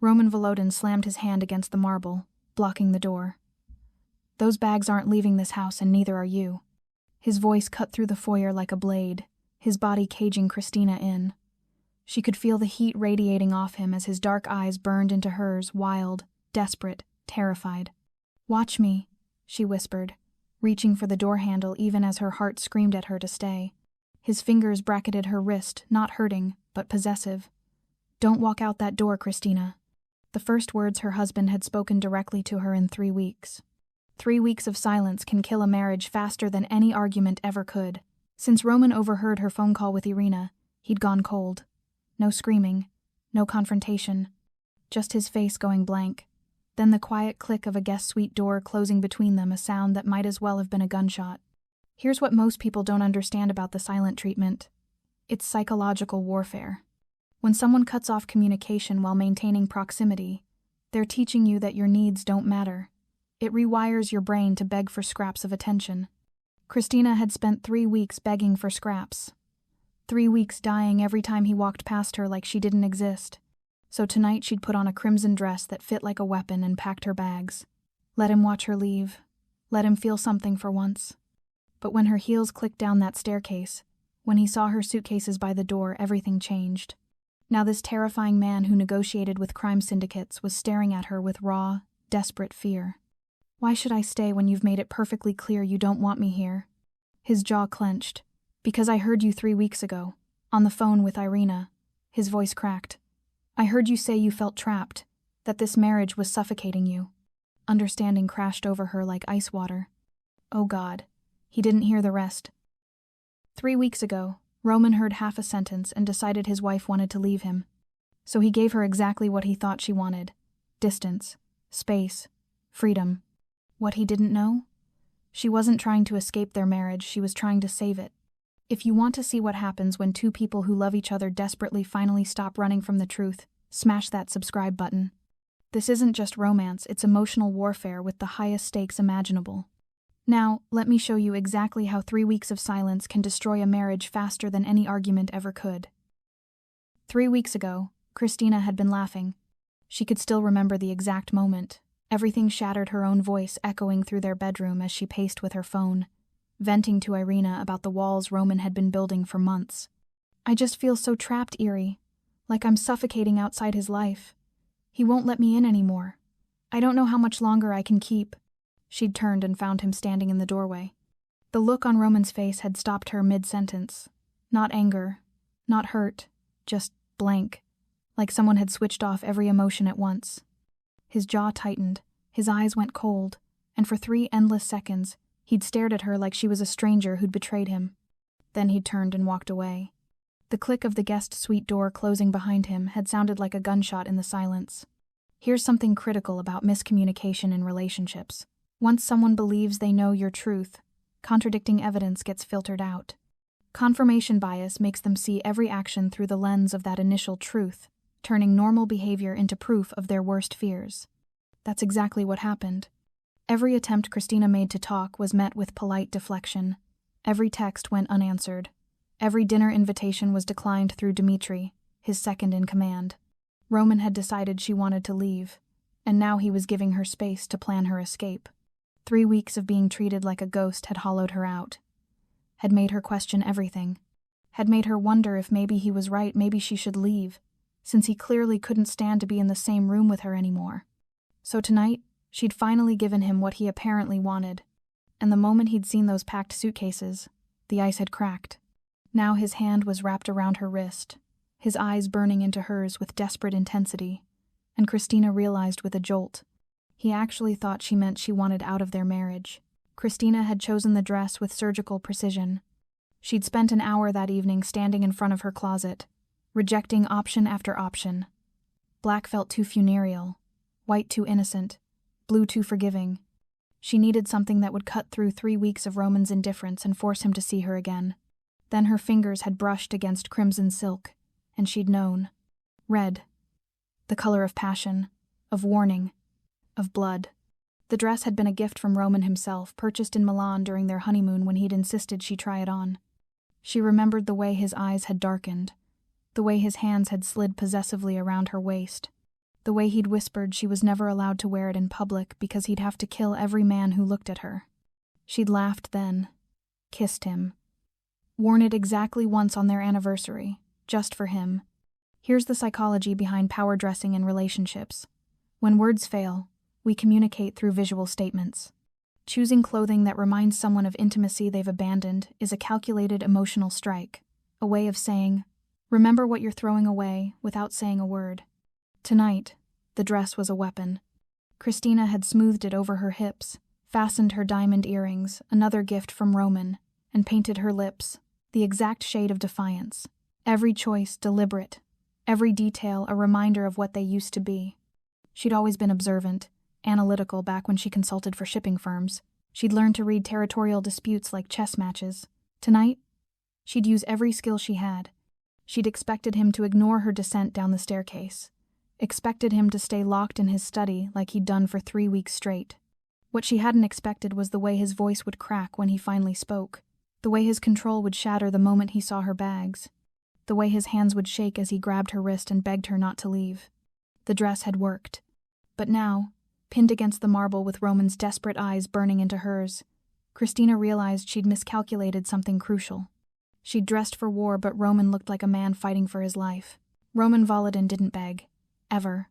Roman Volodin slammed his hand against the marble, blocking the door. "Those bags aren't leaving this house, and neither are you." His voice cut through the foyer like a blade, his body caging Cristina in. She could feel the heat radiating off him as his dark eyes burned into hers, wild, desperate, terrified. "Watch me," she whispered, reaching for the door handle even as her heart screamed at her to stay. His fingers bracketed her wrist, not hurting, but possessive. "Don't walk out that door, Cristina." The first words her husband had spoken directly to her in 3 weeks. 3 weeks of silence can kill a marriage faster than any argument ever could. Since Roman overheard her phone call with Irina, he'd gone cold. No screaming, no confrontation, just his face going blank. Then the quiet click of a guest suite door closing between them, a sound that might as well have been a gunshot. Here's what most people don't understand about the silent treatment. It's psychological warfare. When someone cuts off communication while maintaining proximity, they're teaching you that your needs don't matter. It rewires your brain to beg for scraps of attention. Cristina had spent 3 weeks begging for scraps. 3 weeks dying every time he walked past her like she didn't exist. So tonight she'd put on a crimson dress that fit like a weapon and packed her bags. Let him watch her leave. Let him feel something for once. But when her heels clicked down that staircase, when he saw her suitcases by the door, everything changed. Now this terrifying man who negotiated with crime syndicates was staring at her with raw, desperate fear. "Why should I stay when you've made it perfectly clear you don't want me here?" His jaw clenched. "Because I heard you 3 weeks ago, on the phone with Irina." His voice cracked. "I heard you say you felt trapped, that this marriage was suffocating you." Understanding crashed over her like ice water. Oh God, he didn't hear the rest. 3 weeks ago, Roman heard half a sentence and decided his wife wanted to leave him. So he gave her exactly what he thought she wanted: distance, space, freedom. What he didn't know? She wasn't trying to escape their marriage, she was trying to save it. If you want to see what happens when two people who love each other desperately finally stop running from the truth, smash that subscribe button. This isn't just romance, it's emotional warfare with the highest stakes imaginable. Now, let me show you exactly how 3 weeks of silence can destroy a marriage faster than any argument ever could. 3 weeks ago, Cristina had been laughing. She could still remember the exact moment. Everything shattered, her own voice echoing through their bedroom as she paced with her phone, venting to Irina about the walls Roman had been building for months. "I just feel so trapped, Eerie. Like I'm suffocating outside his life. He won't let me in anymore. I don't know how much longer I can keep." She'd turned and found him standing in the doorway. The look on Roman's face had stopped her mid-sentence. Not anger, not hurt, just blank, like someone had switched off every emotion at once. His jaw tightened, his eyes went cold, and for 3 endless seconds, he'd stared at her like she was a stranger who'd betrayed him. Then he'd turned and walked away. The click of the guest suite door closing behind him had sounded like a gunshot in the silence. Here's something critical about miscommunication in relationships. Once someone believes they know your truth, contradicting evidence gets filtered out. Confirmation bias makes them see every action through the lens of that initial truth, turning normal behavior into proof of their worst fears. That's exactly what happened. Every attempt Cristina made to talk was met with polite deflection. Every text went unanswered. Every dinner invitation was declined through Dmitri, his second in command. Roman had decided she wanted to leave, and now he was giving her space to plan her escape. 3 weeks of being treated like a ghost had hollowed her out, had made her question everything, had made her wonder if maybe he was right, maybe she should leave, since he clearly couldn't stand to be in the same room with her anymore. So tonight, she'd finally given him what he apparently wanted, and the moment he'd seen those packed suitcases, the ice had cracked. Now his hand was wrapped around her wrist, his eyes burning into hers with desperate intensity, and Cristina realized with a jolt. He actually thought she meant she wanted out of their marriage. Cristina had chosen the dress with surgical precision. She'd spent an hour that evening standing in front of her closet, rejecting option after option. Black felt too funereal, white too innocent, blue too forgiving. She needed something that would cut through 3 weeks of Roman's indifference and force him to see her again. Then her fingers had brushed against crimson silk, and she'd known. Red. The color of passion, of warning, of blood. The dress had been a gift from Roman himself, purchased in Milan during their honeymoon when he'd insisted she try it on. She remembered the way his eyes had darkened, the way his hands had slid possessively around her waist. The way he'd whispered she was never allowed to wear it in public because he'd have to kill every man who looked at her. She'd laughed then, kissed him, worn it exactly once on their anniversary, just for him. Here's the psychology behind power dressing in relationships. When words fail, we communicate through visual statements. Choosing clothing that reminds someone of intimacy they've abandoned is a calculated emotional strike, a way of saying, remember what you're throwing away without saying a word. Tonight, the dress was a weapon. Cristina had smoothed it over her hips, fastened her diamond earrings, another gift from Roman, and painted her lips, the exact shade of defiance. Every choice deliberate, every detail a reminder of what they used to be. She'd always been observant, analytical back when she consulted for shipping firms. She'd learned to read territorial disputes like chess matches. Tonight, she'd use every skill she had. She'd expected him to ignore her descent down the staircase. Expected him to stay locked in his study like he'd done for 3 weeks straight. What she hadn't expected was the way his voice would crack when he finally spoke, the way his control would shatter the moment he saw her bags, the way his hands would shake as he grabbed her wrist and begged her not to leave. The dress had worked. But now, pinned against the marble with Roman's desperate eyes burning into hers, Cristina realized she'd miscalculated something crucial. She'd dressed for war, but Roman looked like a man fighting for his life. Roman Volodin didn't beg. Ever.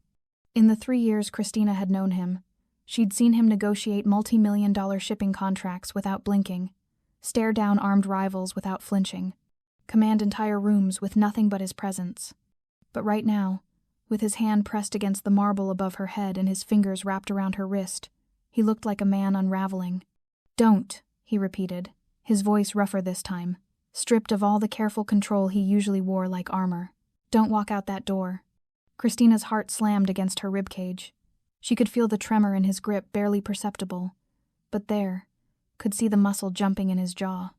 In the 3 years Cristina had known him, she'd seen him negotiate multi-million-dollar shipping contracts without blinking, stare down armed rivals without flinching, command entire rooms with nothing but his presence. But right now, with his hand pressed against the marble above her head and his fingers wrapped around her wrist, he looked like a man unraveling. Don't, he repeated, his voice rougher this time, stripped of all the careful control he usually wore like armor. Don't walk out that door. Cristina's heart slammed against her ribcage. She could feel the tremor in his grip, barely perceptible. But there, could see the muscle jumping in his jaw.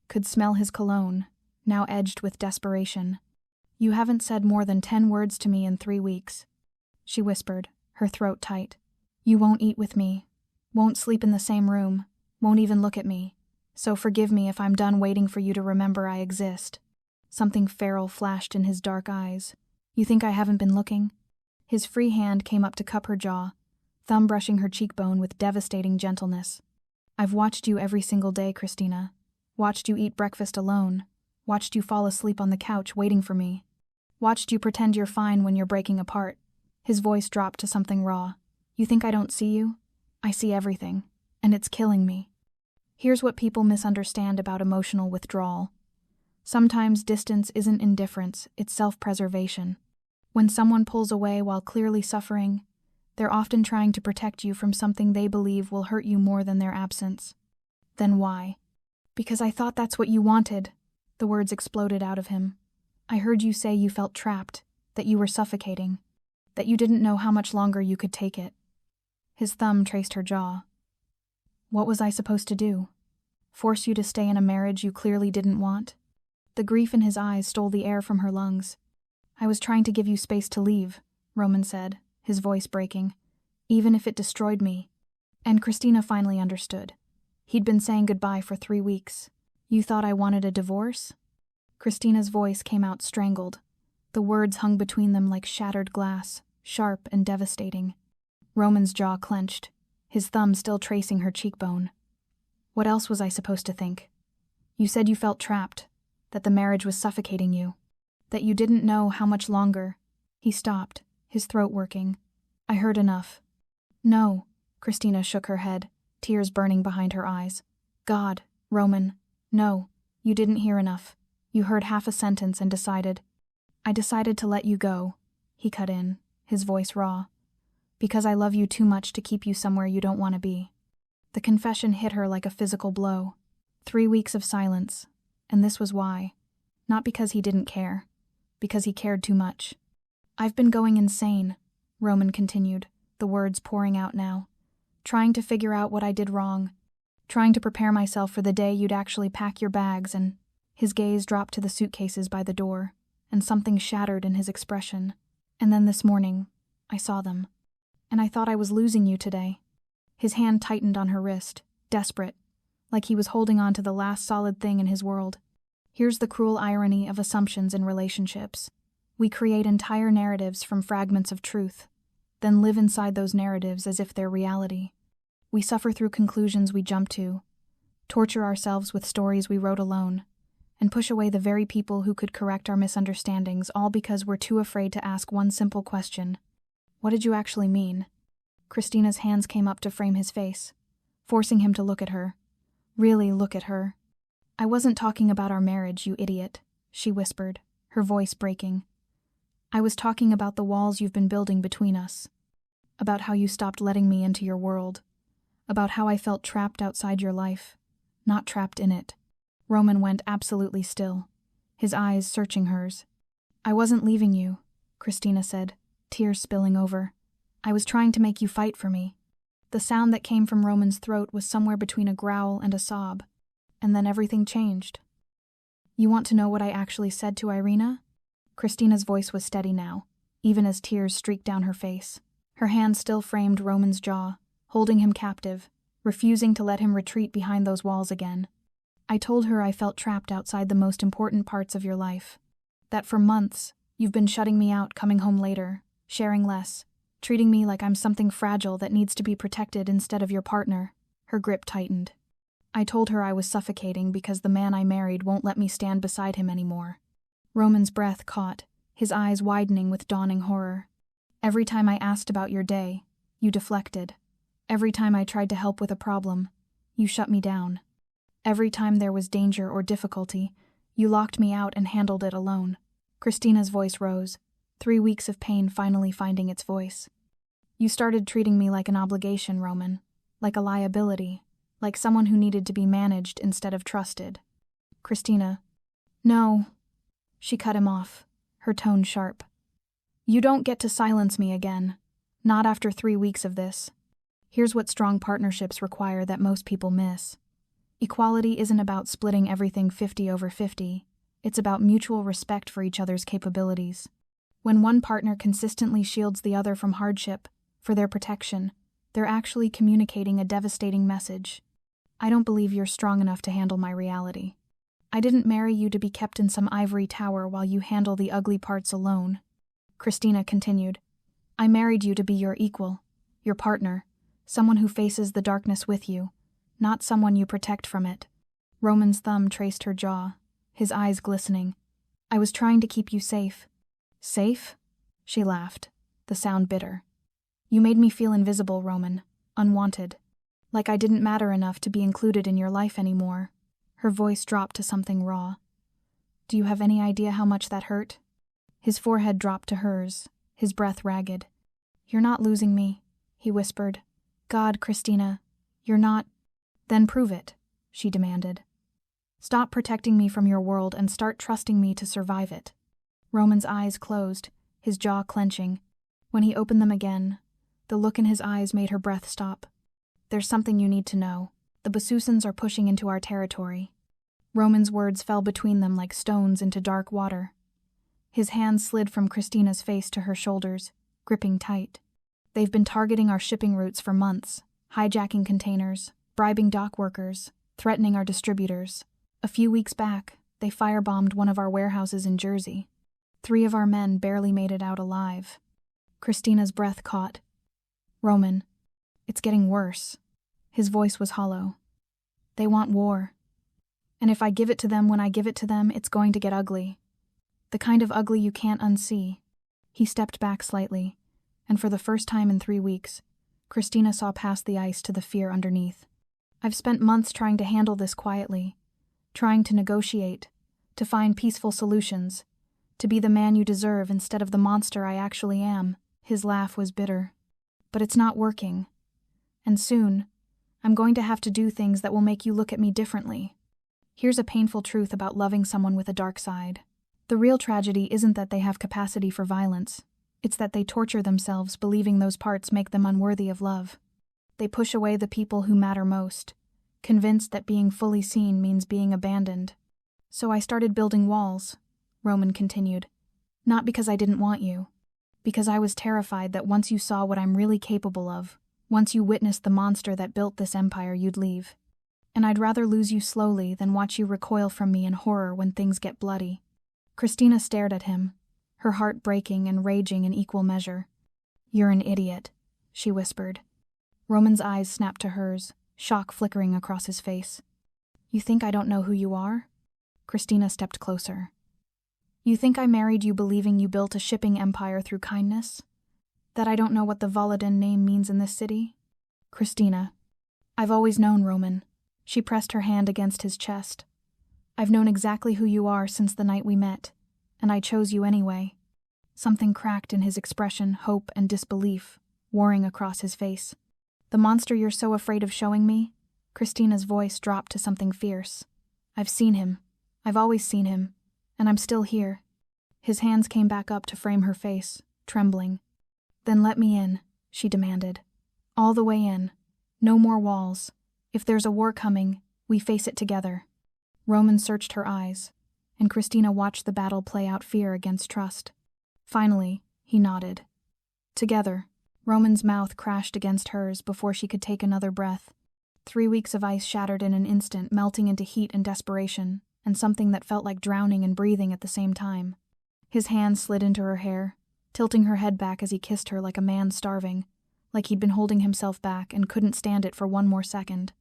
Could smell his cologne, now edged with desperation. You haven't said more than 10 words to me in 3 weeks, she whispered, her throat tight. You won't eat with me, won't sleep in the same room, won't even look at me. So forgive me if I'm done waiting for you to remember I exist. Something feral flashed in his dark eyes. You think I haven't been looking? His free hand came up to cup her jaw, thumb brushing her cheekbone with devastating gentleness. I've watched you every single day, Cristina. Watched you eat breakfast alone. Watched you fall asleep on the couch waiting for me. Watched you pretend you're fine when you're breaking apart. His voice dropped to something raw. You think I don't see you? I see everything, and it's killing me. Here's what people misunderstand about emotional withdrawal. Sometimes distance isn't indifference, it's self-preservation. When someone pulls away while clearly suffering, they're often trying to protect you from something they believe will hurt you more than their absence. Then why? Because I thought that's what you wanted. The words exploded out of him. I heard you say you felt trapped, that you were suffocating, that you didn't know how much longer you could take it. His thumb traced her jaw. What was I supposed to do? Force you to stay in a marriage you clearly didn't want? The grief in his eyes stole the air from her lungs. I was trying to give you space to leave, Roman said, his voice breaking, even if it destroyed me. And Cristina finally understood. He'd been saying goodbye for 3 weeks. You thought I wanted a divorce? Cristina's voice came out strangled. The words hung between them like shattered glass, sharp and devastating. Roman's jaw clenched, his thumb still tracing her cheekbone. What else was I supposed to think? You said you felt trapped, that the marriage was suffocating you, that you didn't know how much longer. He stopped, his throat working. I heard enough. No, Cristina shook her head, tears burning behind her eyes. God, Roman, no, you didn't hear enough. You heard half a sentence and decided. I decided to let you go, he cut in, his voice raw. Because I love you too much to keep you somewhere you don't want to be. The confession hit her like a physical blow. 3 weeks of silence, and this was why. Not because he didn't care, because he cared too much. I've been going insane, Roman continued, the words pouring out now. Trying to figure out what I did wrong. Trying to prepare myself for the day you'd actually pack your bags and... His gaze dropped to the suitcases by the door, and something shattered in his expression. And then this morning, I saw them. And I thought I was losing you today. His hand tightened on her wrist, desperate, like he was holding on to the last solid thing in his world. Here's the cruel irony of assumptions in relationships. We create entire narratives from fragments of truth, then live inside those narratives as if they're reality. We suffer through conclusions we jump to, torture ourselves with stories we wrote alone, and push away the very people who could correct our misunderstandings, all because we're too afraid to ask one simple question. What did you actually mean? Christina's hands came up to frame his face, forcing him to look at her. Really look at her. I wasn't talking about our marriage, you idiot, she whispered, her voice breaking. I was talking about the walls you've been building between us. About how you stopped letting me into your world. About how I felt trapped outside your life, not trapped in it. Roman went absolutely still, his eyes searching hers. I wasn't leaving you, Cristina said, tears spilling over. I was trying to make you fight for me. The sound that came from Roman's throat was somewhere between a growl and a sob, and then everything changed. You want to know what I actually said to Irina? Cristina's voice was steady now, even as tears streaked down her face. Her hand still framed Roman's jaw, holding him captive, refusing to let him retreat behind those walls again. I told her I felt trapped outside the most important parts of your life. That for months, you've been shutting me out, coming home later, sharing less, treating me like I'm something fragile that needs to be protected instead of your partner. Her grip tightened. I told her I was suffocating because the man I married won't let me stand beside him anymore. Roman's breath caught, his eyes widening with dawning horror. Every time I asked about your day, you deflected. Every time I tried to help with a problem, you shut me down. Every time there was danger or difficulty, you locked me out and handled it alone. Cristina's voice rose, 3 weeks of pain finally finding its voice. You started treating me like an obligation, Roman, like a liability, like someone who needed to be managed instead of trusted. Cristina. No. She cut him off, her tone sharp. You don't get to silence me again. Not after 3 weeks of this. Here's what strong partnerships require that most people miss. Equality isn't about splitting everything 50/50. It's about mutual respect for each other's capabilities. When one partner consistently shields the other from hardship, for their protection, they're actually communicating a devastating message. I don't believe you're strong enough to handle my reality. I didn't marry you to be kept in some ivory tower while you handle the ugly parts alone. Cristina continued. I married you to be your equal, your partner, someone who faces the darkness with you, not someone you protect from it. Roman's thumb traced her jaw, his eyes glistening. I was trying to keep you safe. Safe? She laughed, the sound bitter. You made me feel invisible, Roman, unwanted. Like I didn't matter enough to be included in your life anymore. Her voice dropped to something raw. Do you have any idea how much that hurt? His forehead dropped to hers, his breath ragged. You're not losing me, he whispered. God, Cristina, you're not. Then prove it, she demanded. Stop protecting me from your world and start trusting me to survive it. Roman's eyes closed, his jaw clenching. When he opened them again, the look in his eyes made her breath stop. There's something you need to know. The Basusans are pushing into our territory. Roman's words fell between them like stones into dark water. His hands slid from Cristina's face to her shoulders, gripping tight. They've been targeting our shipping routes for months, hijacking containers, bribing dock workers, threatening our distributors. A few weeks back, they firebombed one of our warehouses in Jersey. 3 of our men barely made it out alive. Cristina's breath caught. Roman, it's getting worse. His voice was hollow. They want war. And if I give it to them when I give it to them, it's going to get ugly. The kind of ugly you can't unsee. He stepped back slightly, and for the first time in 3 weeks, Cristina saw past the ice to the fear underneath. I've spent months trying to handle this quietly, trying to negotiate, to find peaceful solutions, to be the man you deserve instead of the monster I actually am. His laugh was bitter. But it's not working. And soon, I'm going to have to do things that will make you look at me differently. Here's a painful truth about loving someone with a dark side. The real tragedy isn't that they have capacity for violence. It's that they torture themselves believing those parts make them unworthy of love. They push away the people who matter most, convinced that being fully seen means being abandoned. So I started building walls, Roman continued. Not because I didn't want you. Because I was terrified that once you saw what I'm really capable of, once you witnessed the monster that built this empire, you'd leave. And I'd rather lose you slowly than watch you recoil from me in horror when things get bloody. Cristina stared at him, her heart breaking and raging in equal measure. "You're an idiot," she whispered. Roman's eyes snapped to hers, shock flickering across his face. "You think I don't know who you are?" Cristina stepped closer. "You think I married you believing you built a shipping empire through kindness? That I don't know what the Volodin name means in this city?" "Cristina, I've always known, Roman." She pressed her hand against his chest. "I've known exactly who you are since the night we met, and I chose you anyway." Something cracked in his expression, hope and disbelief, warring across his face. "The monster you're so afraid of showing me?" Cristina's voice dropped to something fierce. "I've seen him. I've always seen him. And I'm still here." His hands came back up to frame her face, trembling. "Then let me in," she demanded. "All the way in. No more walls. If there's a war coming, we face it together." Roman searched her eyes, and Cristina watched the battle play out, fear against trust. Finally, he nodded. Together. Roman's mouth crashed against hers before she could take another breath. 3 weeks of ice shattered in an instant, melting into heat and desperation, and something that felt like drowning and breathing at the same time. His hand slid into her hair, tilting her head back as he kissed her like a man starving, like he'd been holding himself back and couldn't stand it for one more second.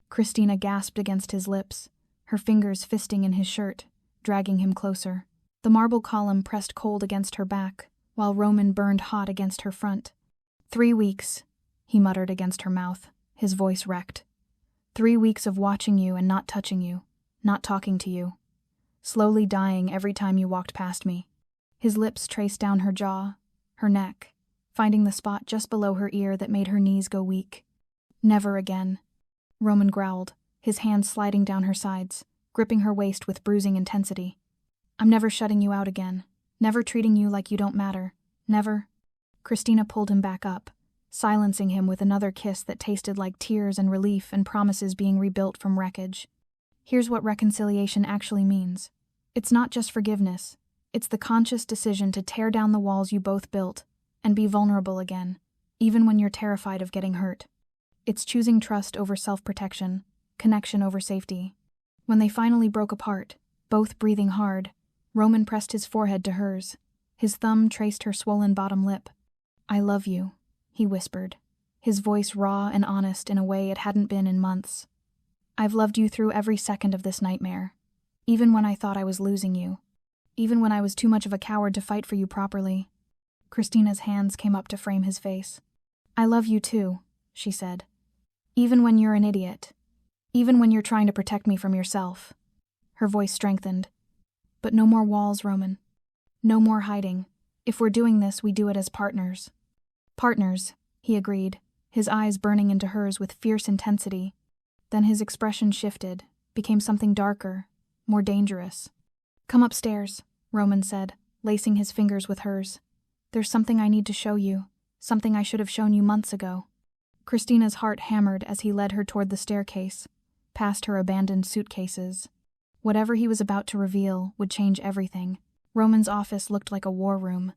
Cristina gasped against his lips, her fingers fisting in his shirt, dragging him closer. The marble column pressed cold against her back, while Roman burned hot against her front. 3 weeks, he muttered against her mouth, his voice wrecked. 3 weeks of watching you and not touching you, not talking to you. Slowly dying every time you walked past me. His lips traced down her jaw, her neck, finding the spot just below her ear that made her knees go weak. "Never again," Roman growled, his hands sliding down her sides, gripping her waist with bruising intensity. "I'm never shutting you out again. Never treating you like you don't matter. Never." Cristina pulled him back up, silencing him with another kiss that tasted like tears and relief and promises being rebuilt from wreckage. "Here's what reconciliation actually means. It's not just forgiveness. It's the conscious decision to tear down the walls you both built and be vulnerable again, even when you're terrified of getting hurt. It's choosing trust over self-protection, connection over safety." When they finally broke apart, both breathing hard, Roman pressed his forehead to hers. His thumb traced her swollen bottom lip. "I love you," he whispered, his voice raw and honest in a way it hadn't been in months. "I've loved you through every second of this nightmare, even when I thought I was losing you, even when I was too much of a coward to fight for you properly." Cristina's hands came up to frame his face. "I love you too," she said. "Even when you're an idiot. Even when you're trying to protect me from yourself." Her voice strengthened. "But no more walls, Roman. No more hiding. If we're doing this, we do it as partners." "Partners," he agreed, his eyes burning into hers with fierce intensity. Then his expression shifted, became something darker, more dangerous. "Come upstairs," Roman said, lacing his fingers with hers. "There's something I need to show you, something I should have shown you months ago." Cristina's heart hammered as he led her toward the staircase, past her abandoned suitcases. Whatever he was about to reveal would change everything. Roman's office looked like a war room.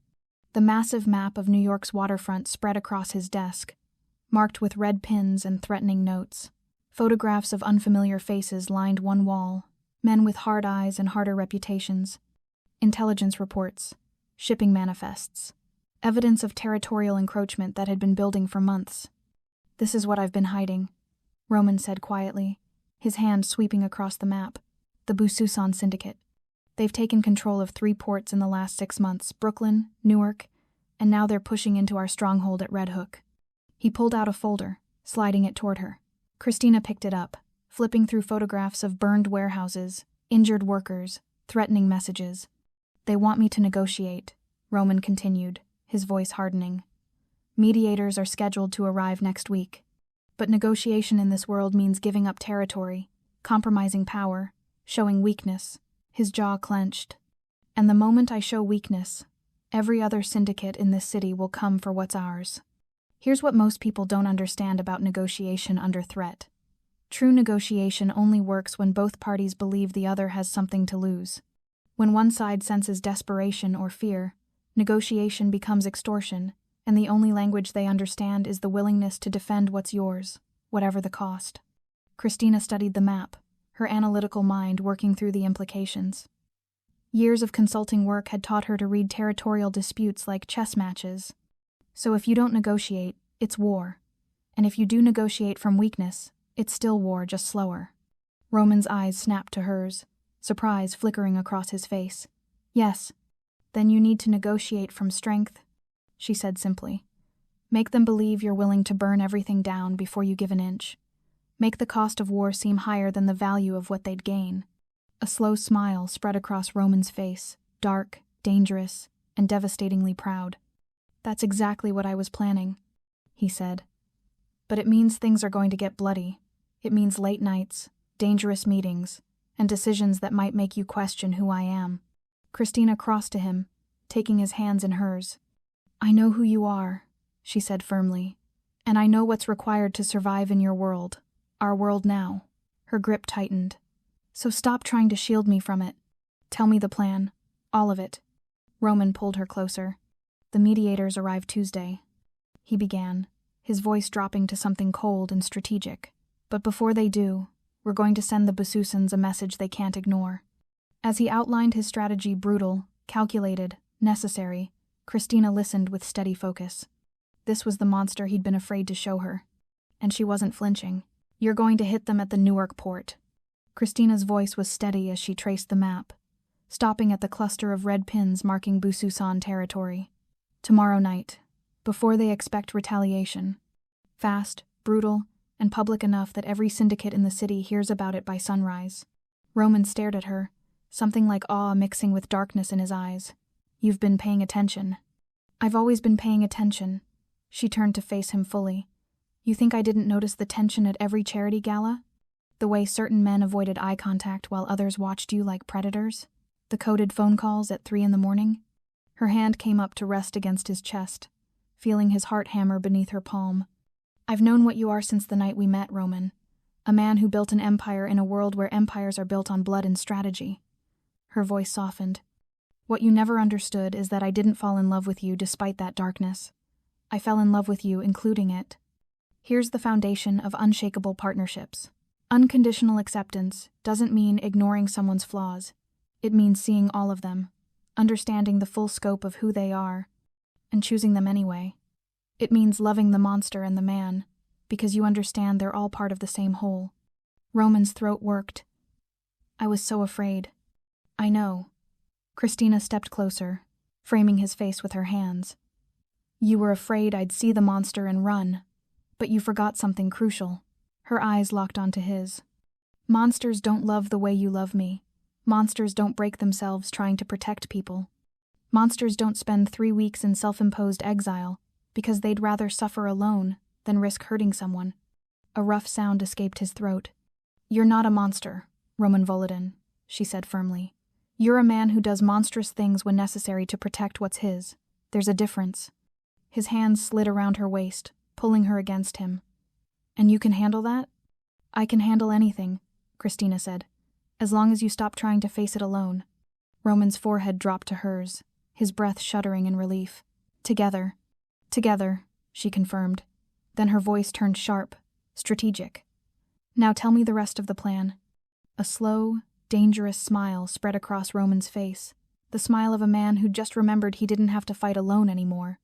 The massive map of New York's waterfront spread across his desk, marked with red pins and threatening notes. Photographs of unfamiliar faces lined one wall, men with hard eyes and harder reputations. Intelligence reports, shipping manifests, evidence of territorial encroachment that had been building for months. "This is what I've been hiding," Roman said quietly, his hand sweeping across the map. "The Bususan Syndicate. They've taken control of 3 ports in the last 6 months, Brooklyn, Newark, and now they're pushing into our stronghold at Red Hook." He pulled out a folder, sliding it toward her. Cristina picked it up, flipping through photographs of burned warehouses, injured workers, threatening messages. "They want me to negotiate," Roman continued, his voice hardening. "Mediators are scheduled to arrive next week. But negotiation in this world means giving up territory, compromising power, showing weakness." His jaw clenched. "And the moment I show weakness, every other syndicate in this city will come for what's ours." Here's what most people don't understand about negotiation under threat. True negotiation only works when both parties believe the other has something to lose. When one side senses desperation or fear, negotiation becomes extortion, and the only language they understand is the willingness to defend what's yours, whatever the cost. Cristina studied the map, her analytical mind working through the implications. Years of consulting work had taught her to read territorial disputes like chess matches. So if you don't negotiate, it's war. And if you do negotiate from weakness, it's still war, just slower. Roman's eyes snapped to hers, surprise flickering across his face. Yes. Then you need to negotiate from strength, she said simply. Make them believe you're willing to burn everything down before you give an inch. Make the cost of war seem higher than the value of what they'd gain. A slow smile spread across Roman's face, dark, dangerous, and devastatingly proud. That's exactly what I was planning, he said. But it means things are going to get bloody. It means late nights, dangerous meetings, and decisions that might make you question who I am. Cristina crossed to him, taking his hands in hers. I know who you are, she said firmly, and I know what's required to survive in your world, our world now. Her grip tightened. So stop trying to shield me from it. Tell me the plan, all of it. Roman pulled her closer. The mediators arrived Tuesday, he began, his voice dropping to something cold and strategic. But before they do, we're going to send the Basussans a message they can't ignore. As he outlined his strategy, brutal, calculated, necessary, Cristina listened with steady focus. This was the monster he'd been afraid to show her. And she wasn't flinching. You're going to hit them at the Newark port. Cristina's voice was steady as she traced the map, stopping at the cluster of red pins marking Busussan territory. Tomorrow night, before they expect retaliation. Fast, brutal, and public enough that every syndicate in the city hears about it by sunrise. Roman stared at her, something like awe mixing with darkness in his eyes. You've been paying attention. I've always been paying attention. She turned to face him fully. You think I didn't notice the tension at every charity gala? The way certain men avoided eye contact while others watched you like predators? The coded phone calls at 3 a.m? Her hand came up to rest against his chest, feeling his heart hammer beneath her palm. I've known what you are since the night we met, Roman. A man who built an empire in a world where empires are built on blood and strategy. Her voice softened. What you never understood is that I didn't fall in love with you despite that darkness. I fell in love with you, including it. Here's the foundation of unshakable partnerships. Unconditional acceptance doesn't mean ignoring someone's flaws. It means seeing all of them, understanding the full scope of who they are, and choosing them anyway. It means loving the monster and the man, because you understand they're all part of the same whole. Roman's throat worked. I was so afraid. I know. Cristina stepped closer, framing his face with her hands. You were afraid I'd see the monster and run, but you forgot something crucial. Her eyes locked onto his. Monsters don't love the way you love me. Monsters don't break themselves trying to protect people. Monsters don't spend 3 weeks in self-imposed exile because they'd rather suffer alone than risk hurting someone. A rough sound escaped his throat. You're not a monster, Roman Volodin, she said firmly. You're a man who does monstrous things when necessary to protect what's his. There's a difference. His hands slid around her waist, pulling her against him. And you can handle that? I can handle anything, Cristina said, as long as you stop trying to face it alone. Roman's forehead dropped to hers, his breath shuddering in relief. Together, she confirmed. Then her voice turned sharp, strategic. Now tell me the rest of the plan. A slow, dangerous smile spread across Roman's face, the smile of a man who just remembered he didn't have to fight alone anymore.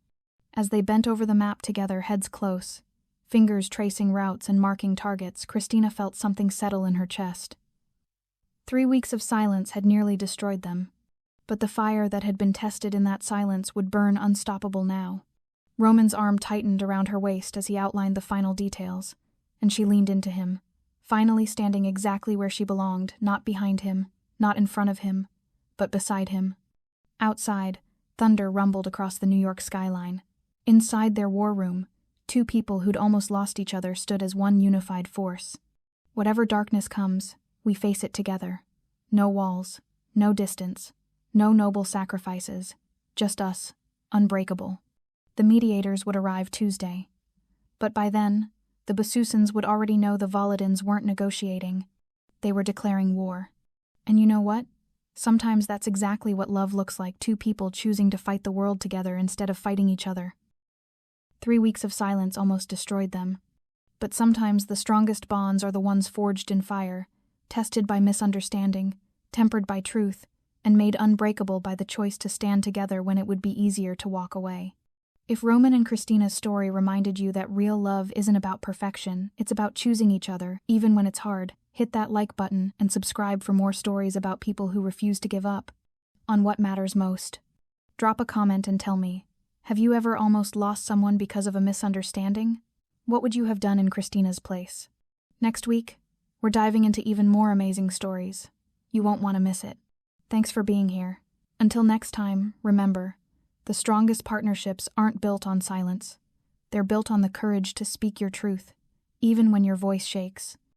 As they bent over the map together, heads close, fingers tracing routes and marking targets, Cristina felt something settle in her chest. 3 weeks of silence had nearly destroyed them, but the fire that had been tested in that silence would burn unstoppable now. Roman's arm tightened around her waist as he outlined the final details, and she leaned into him, finally standing exactly where she belonged, not behind him, not in front of him, but beside him. Outside, thunder rumbled across the New York skyline. Inside their war room, 2 people who'd almost lost each other stood as one unified force. Whatever darkness comes, we face it together. No walls, no distance, no noble sacrifices, just us, unbreakable. The mediators would arrive Tuesday. But by then, the Basussans would already know the Volodins weren't negotiating. They were declaring war. And you know what? Sometimes that's exactly what love looks like, 2 people choosing to fight the world together instead of fighting each other. 3 weeks of silence almost destroyed them. But sometimes the strongest bonds are the ones forged in fire, tested by misunderstanding, tempered by truth, and made unbreakable by the choice to stand together when it would be easier to walk away. If Roman and Christina's story reminded you that real love isn't about perfection, it's about choosing each other, even when it's hard, hit that like button and subscribe for more stories about people who refuse to give up on what matters most. Drop a comment and tell me, have you ever almost lost someone because of a misunderstanding? What would you have done in Christina's place? Next week, we're diving into even more amazing stories. You won't want to miss it. Thanks for being here. Until next time, remember, the strongest partnerships aren't built on silence. They're built on the courage to speak your truth, even when your voice shakes.